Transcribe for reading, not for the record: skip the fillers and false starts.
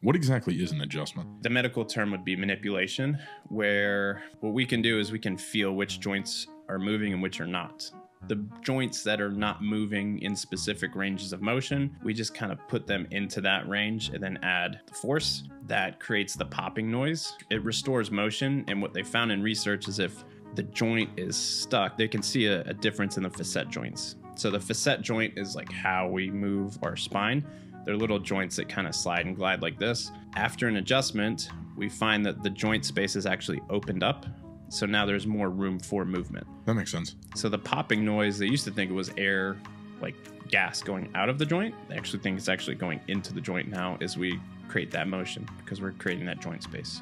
What exactly is an adjustment? The medical term would be manipulation, where what we can do is we can feel which joints are moving and which are not. The joints that are not moving in specific ranges of motion, we just kind of put them into that range and then add the force that creates the popping noise. It restores motion, and what they found in research is if the joint is stuck, they can see a difference in the facet joints. So the facet joint is like how we move our spine. They're little joints that kind of slide and glide like this. After an adjustment, we find that the joint space is actually opened up. So now there's more room for movement. That makes sense. So the popping noise, they used to think it was air, like gas going out of the joint. They actually think it's actually going into the joint now as we create that motion because we're creating that joint space.